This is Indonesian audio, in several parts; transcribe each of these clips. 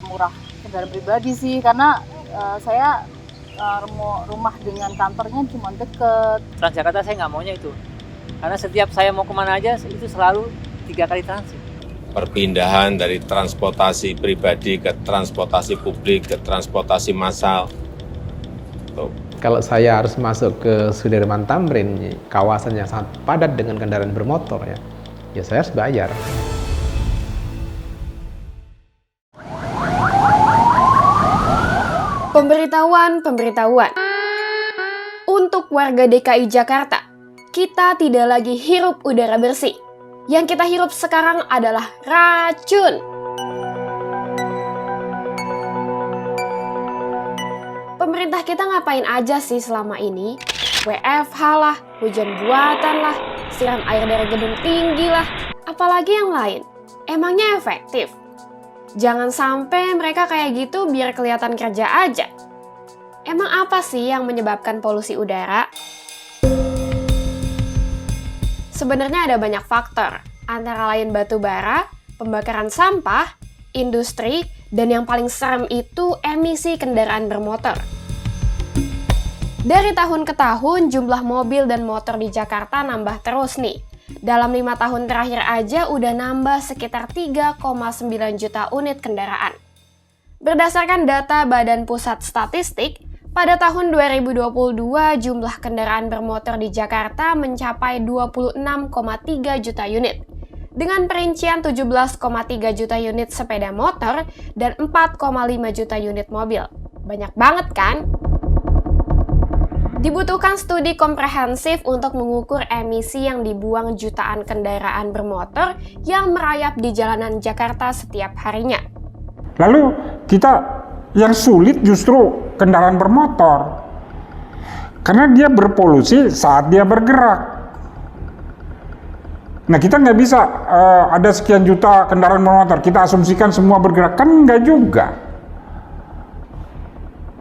mempermurah kendaraan pribadi sih, karena saya rumah dengan kantornya cuma deket. Transjakarta saya nggak maunya itu, karena setiap saya mau kemana aja itu selalu 3 kali transit. Perpindahan dari transportasi pribadi ke transportasi publik, ke transportasi massal. Kalau saya harus masuk ke Sudirman Tamrin, kawasan yang sangat padat dengan kendaraan bermotor, ya saya harus bayar. Pemberitahuan. Untuk warga DKI Jakarta, kita tidak lagi hirup udara bersih. Yang kita hirup sekarang adalah racun. Pemerintah kita ngapain aja sih selama ini? WFH lah, hujan buatan lah, siram air dari gedung tinggi lah, apalagi yang lain. Emangnya efektif? Jangan sampai mereka kayak gitu biar kelihatan kerja aja. Emang apa sih yang menyebabkan polusi udara? Sebenarnya ada banyak faktor, antara lain batu bara, pembakaran sampah, industri, dan yang paling serem itu emisi kendaraan bermotor. Dari tahun ke tahun, jumlah mobil dan motor di Jakarta nambah terus nih. Dalam 5 tahun terakhir aja udah nambah sekitar 3,9 juta unit kendaraan. Berdasarkan data Badan Pusat Statistik, pada tahun 2022 jumlah kendaraan bermotor di Jakarta mencapai 26,3 juta unit. Dengan perincian 17,3 juta unit sepeda motor dan 4,5 juta unit mobil. Banyak banget kan? Dibutuhkan studi komprehensif untuk mengukur emisi yang dibuang jutaan kendaraan bermotor yang merayap di jalanan Jakarta setiap harinya. Lalu kita yang sulit justru kendaraan bermotor. Karena dia berpolusi saat dia bergerak. Nah kita nggak bisa ada sekian juta kendaraan bermotor, kita asumsikan semua bergerak, kan nggak juga.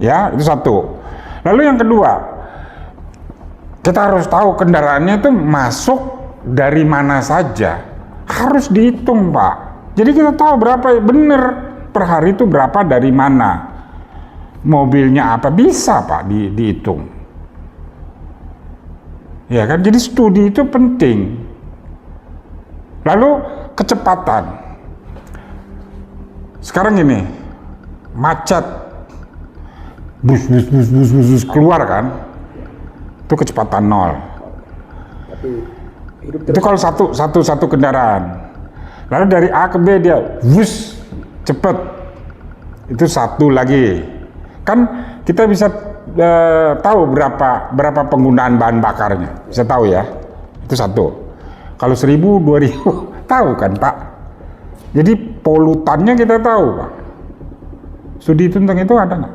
Ya, itu satu. Lalu yang kedua, kita harus tahu kendaraannya itu masuk dari mana saja. Harus dihitung, Pak. Jadi kita tahu berapa bener per hari itu berapa dari mana. Mobilnya apa bisa, Pak, dihitung. Ya kan? Jadi studi itu penting. Lalu kecepatan. Sekarang ini macet. Bus keluar kan? Itu kecepatan 0. Itu kalau satu kendaraan. Lalu dari A ke B dia wus cepet. Itu satu lagi. Kan kita bisa tahu berapa penggunaan bahan bakarnya. Bisa tahu ya. Itu satu. Kalau 1000, 2000 tahu kan, Pak. Jadi polutannya kita tahu, Pak. Studi tentang itu ada nggak?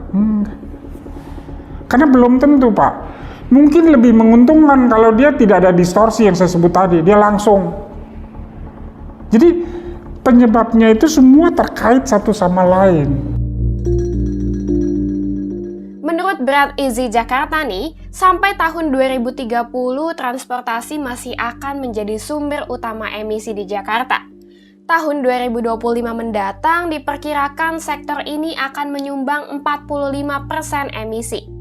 Karena belum tentu, Pak. Mungkin lebih menguntungkan kalau dia tidak ada distorsi yang saya sebut tadi, dia langsung. Jadi penyebabnya itu semua terkait satu sama lain. Menurut Brad Easy Jakarta nih, sampai tahun 2030 transportasi masih akan menjadi sumber utama emisi di Jakarta. Tahun 2025 mendatang diperkirakan sektor ini akan menyumbang 45% emisi.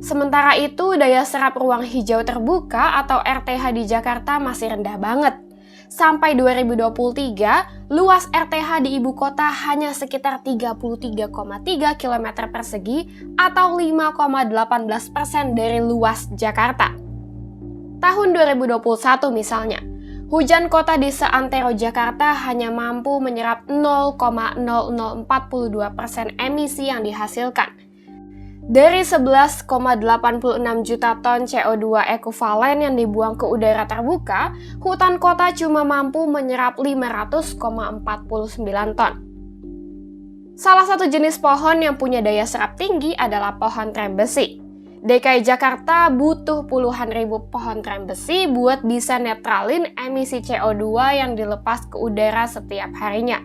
Sementara itu, daya serap ruang hijau terbuka atau RTH di Jakarta masih rendah banget. Sampai 2023, luas RTH di ibu kota hanya sekitar 33,3 km persegi atau 5,18% dari luas Jakarta. Tahun 2021 misalnya, hujan kota di seantero Jakarta hanya mampu menyerap 0,0042% emisi yang dihasilkan. Dari 11,86 juta ton CO2 ekuivalen yang dibuang ke udara terbuka, hutan kota cuma mampu menyerap 500,49 ton. Salah satu jenis pohon yang punya daya serap tinggi adalah pohon trem besi. DKI Jakarta butuh puluhan ribu pohon trem besi buat bisa netralin emisi CO2 yang dilepas ke udara setiap harinya.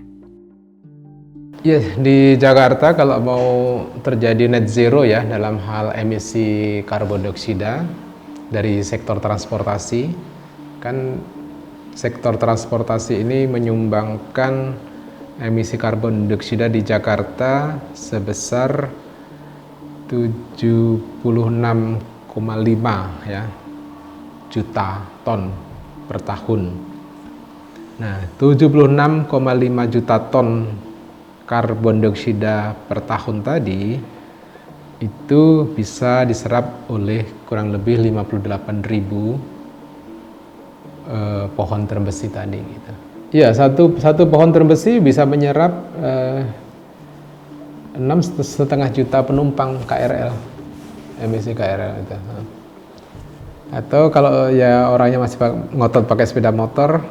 Ya, di Jakarta kalau mau terjadi net zero ya dalam hal emisi karbon dioksida dari sektor transportasi, kan sektor transportasi ini menyumbangkan emisi karbon dioksida di Jakarta sebesar 76,5 ya, juta ton per tahun. Nah, 76,5 juta ton karbon dioksida per tahun tadi itu bisa diserap oleh kurang lebih 58.000 pohon terumbu besi tadi gitu. Ya, satu pohon terumbu besi bisa menyerap 6,5 juta penumpang KRL, emisi KRL itu. Atau kalau ya orangnya masih ngotot pakai sepeda motor,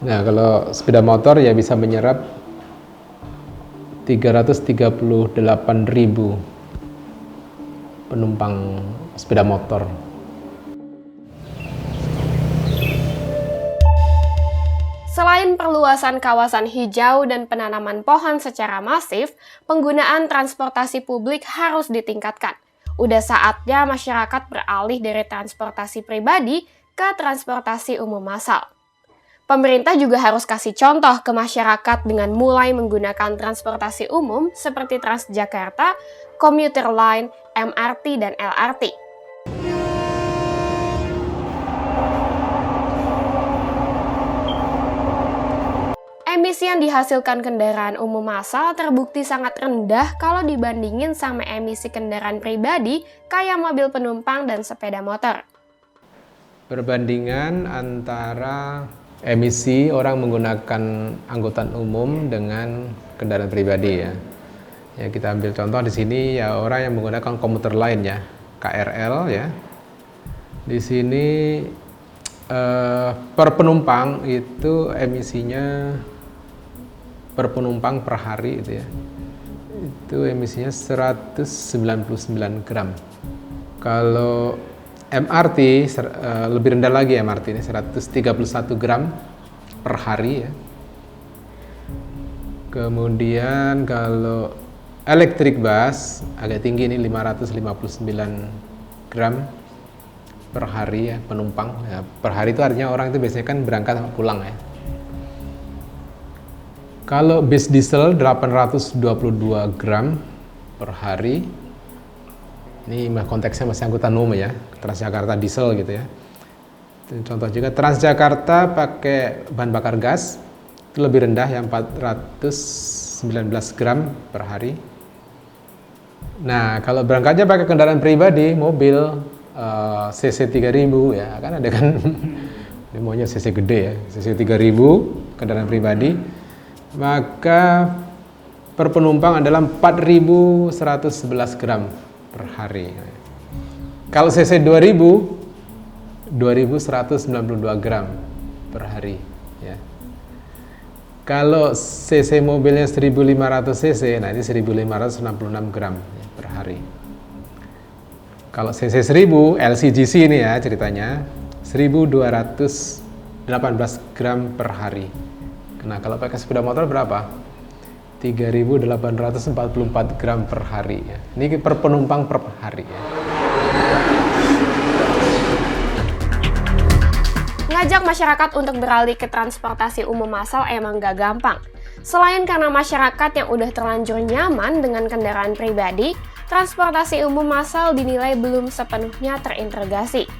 nah kalau sepeda motor ya bisa menyerap 338.000 penumpang sepeda motor. Selain perluasan kawasan hijau dan penanaman pohon secara masif, penggunaan transportasi publik harus ditingkatkan. Udah saatnya masyarakat beralih dari transportasi pribadi ke transportasi umum massal. Pemerintah juga harus kasih contoh ke masyarakat dengan mulai menggunakan transportasi umum seperti Transjakarta, Komuter Line, MRT, dan LRT. Emisi yang dihasilkan kendaraan umum massal terbukti sangat rendah kalau dibandingin sama emisi kendaraan pribadi kayak mobil penumpang dan sepeda motor. Perbandingan antara emisi orang menggunakan angkutan umum dengan kendaraan pribadi ya. Ya kita ambil contoh di sini ya orang yang menggunakan komuter lain ya, KRL ya. Di sini per penumpang itu emisinya per penumpang per hari itu ya. Itu emisinya 199 gram. Kalau MRT lebih rendah lagi, MRT ini 131 gram per hari ya. Kemudian kalau electric bus agak tinggi ini 559 gram per hari ya penumpang. Ya, per hari itu artinya orang itu biasanya kan berangkat sama pulang ya. Kalau bis diesel 822 gram per hari. Ini konteksnya masih angkutan umum ya, Transjakarta diesel gitu ya. Contoh juga Transjakarta pakai bahan bakar gas itu lebih rendah yang 419 gram per hari. Nah, kalau berangkatnya pakai kendaraan pribadi, mobil CC 3000 ya, kan ada kan ini maunya CC gede ya, CC 3000 kendaraan pribadi. Maka per penumpang adalah 4.111 gram per hari. Kalau CC 2000, 2.192 gram per hari. Ya. Kalau CC mobilnya 1.500 cc, nah ini 1.566 gram ya, per hari. Kalau CC 1000, LCGC ini ya ceritanya, 1.218 gram per hari. Nah, kalau pakai sepeda motor berapa? 3.844 gram per hari ya. Ini per penumpang per hari ya. Ngajak masyarakat untuk beralih ke transportasi umum massal emang gak gampang. Selain karena masyarakat yang udah terlanjur nyaman dengan kendaraan pribadi, transportasi umum massal dinilai belum sepenuhnya terintegrasi.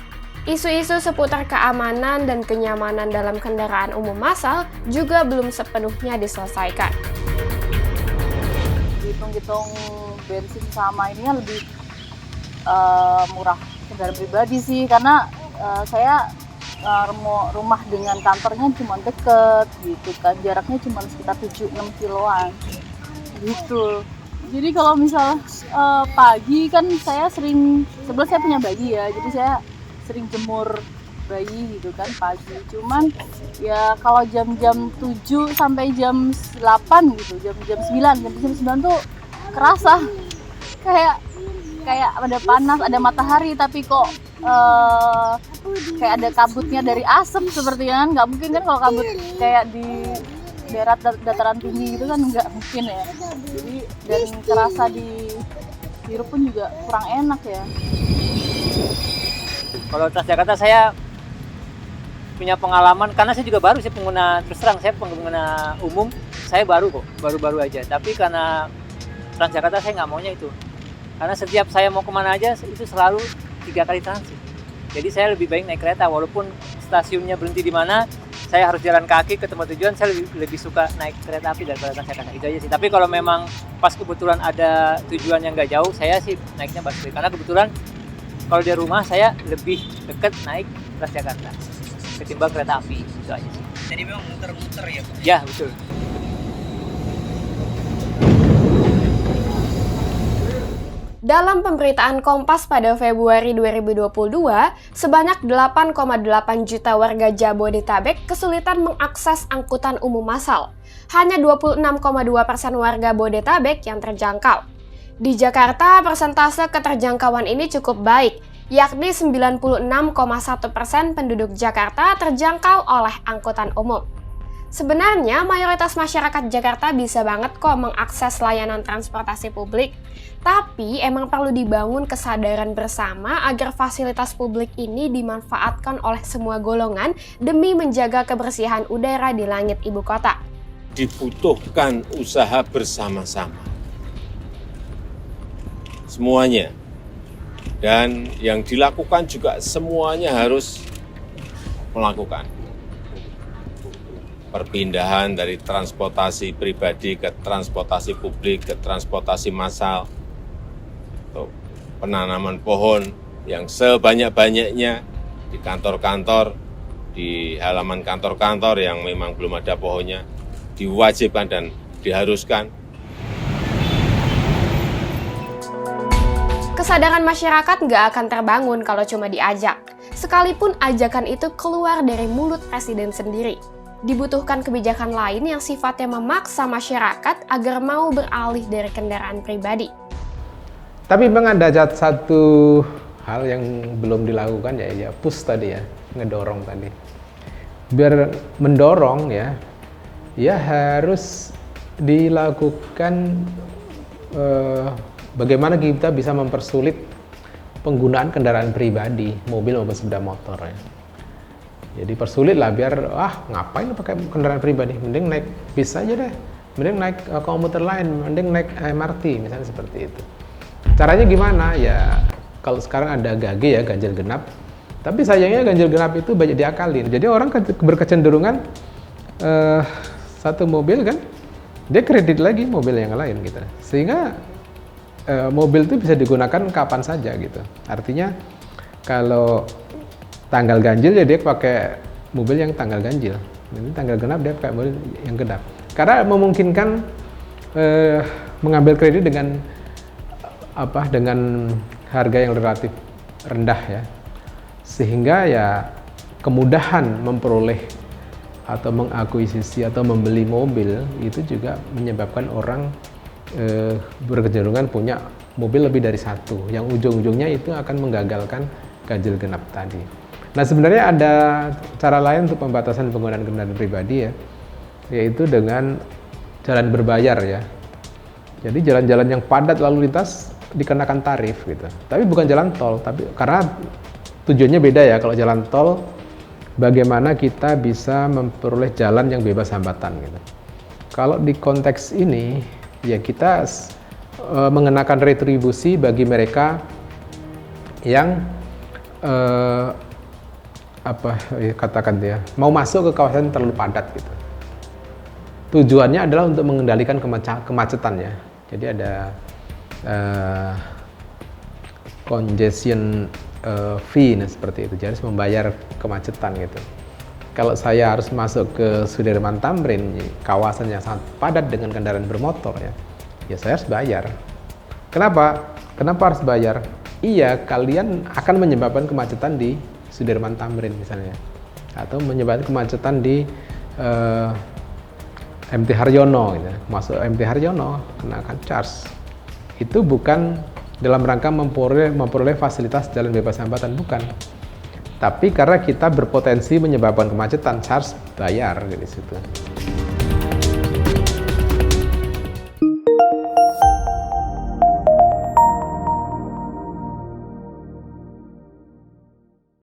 Isu-isu seputar keamanan dan kenyamanan dalam kendaraan umum massal juga belum sepenuhnya diselesaikan. Hitung-hitung bensin sama ininya lebih murah kendaraan pribadi sih, karena saya rumah dengan kantornya cuma deket gitu kan, jaraknya cuma sekitar 7-6 kiloan gitu. Jadi kalau misal pagi kan saya sering, sebelum saya punya bayi ya, jadi saya sering jemur bayi gitu kan pagi. Cuman ya kalau jam-jam 7 sampai jam 8 gitu, jam 9 tuh kerasa kayak ada panas, ada matahari, tapi kok kayak ada kabutnya dari asap seperti kan. Nggak mungkin kan kalau kabut kayak di daerah dataran tinggi gitu kan, nggak mungkin ya. Jadi dan kerasa di hirup pun juga kurang enak ya. Kalau Transjakarta saya punya pengalaman, karena saya juga baru, saya pengguna, terus terang saya pengguna umum, saya baru kok, baru-baru aja. Tapi karena Transjakarta saya nggak maunya itu, karena setiap saya mau kemana aja itu selalu 3 kali transit. Jadi saya lebih baik naik kereta, walaupun stasiunnya berhenti di mana, saya harus jalan kaki ke tempat tujuan, saya lebih suka naik kereta api daripada Transjakarta. Itu aja sih. Tapi kalau memang pas kebetulan ada tujuan yang nggak jauh, saya sih naiknya busway. Karena kebetulan kalau dari rumah saya lebih dekat naik Transjakarta ketimbang kereta api. Itu aja sih. Jadi memang muter-muter ya? Ya, betul. Dalam pemberitaan Kompas pada Februari 2022, sebanyak 8,8 juta warga Jabodetabek kesulitan mengakses angkutan umum massal. Hanya 26,2% warga Bodetabek yang terjangkau. Di Jakarta, persentase keterjangkauan ini cukup baik, yakni 96,1% penduduk Jakarta terjangkau oleh angkutan umum. Sebenarnya, mayoritas masyarakat Jakarta bisa banget kok mengakses layanan transportasi publik. Tapi emang perlu dibangun kesadaran bersama agar fasilitas publik ini dimanfaatkan oleh semua golongan demi menjaga kebersihan udara di langit ibu kota. Dibutuhkan usaha bersama-sama. Semuanya. Dan yang dilakukan juga semuanya harus melakukan. Perpindahan dari transportasi pribadi ke transportasi publik, ke transportasi massal, penanaman pohon yang sebanyak-banyaknya di kantor-kantor, di halaman kantor-kantor yang memang belum ada pohonnya, diwajibkan dan diharuskan. Kesadaran masyarakat nggak akan terbangun kalau cuma diajak, sekalipun ajakan itu keluar dari mulut presiden sendiri. Dibutuhkan kebijakan lain yang sifatnya memaksa masyarakat agar mau beralih dari kendaraan pribadi. Tapi memang ada satu hal yang belum dilakukan ya push tadi ya, ngedorong tadi. Biar mendorong ya harus dilakukan bagaimana kita bisa mempersulit penggunaan kendaraan pribadi, mobil maupun sepeda motor ya. Jadi persulit lah biar ngapain pakai kendaraan pribadi, mending naik bis aja deh, mending naik komuter lain, mending naik MRT misalnya seperti itu. Caranya gimana? Ya kalau sekarang ada GAG ya, ganjil genap. Tapi sayangnya ganjil genap itu banyak diakalin. Jadi orang berkecenderungan satu mobil kan, dia kredit lagi mobil yang lain gitu. Sehingga mobil itu bisa digunakan kapan saja gitu. Artinya kalau tanggal ganjil ya dia pakai mobil yang tanggal ganjil. Jadi tanggal genap dia pakai mobil yang genap. Karena memungkinkan mengambil kredit dengan harga yang relatif rendah ya, sehingga ya kemudahan memperoleh atau mengakuisisi atau membeli mobil itu juga menyebabkan orang berkecenderungan punya mobil lebih dari satu, yang ujung-ujungnya itu akan menggagalkan ganjil genap tadi. Nah sebenarnya ada cara lain untuk pembatasan penggunaan kendaraan pribadi ya, yaitu dengan jalan berbayar ya. Jadi jalan-jalan yang padat lalu lintas dikenakan tarif gitu. Tapi bukan jalan tol, tapi karena tujuannya beda ya. Kalau jalan tol, bagaimana kita bisa memperoleh jalan yang bebas hambatan gitu. Kalau di konteks ini, ya kita mengenakan retribusi bagi mereka yang mau masuk ke kawasan terlalu padat gitu. Tujuannya adalah untuk mengendalikan kemacetan ya. Jadi ada congestion fee seperti itu. Jadi harus membayar kemacetan gitu. Kalau saya harus masuk ke Sudirman Tamrin, kawasan yang sangat padat dengan kendaraan bermotor ya saya harus bayar. Kenapa harus bayar? Iya, kalian akan menyebabkan kemacetan di Sudirman Tamrin misalnya, atau menyebabkan kemacetan di MT Haryono gitu. Masuk MT Haryono kenakan charge. Itu bukan dalam rangka memperoleh fasilitas jalan bebas hambatan, bukan. Tapi karena kita berpotensi menyebabkan kemacetan, charge bayar di situ.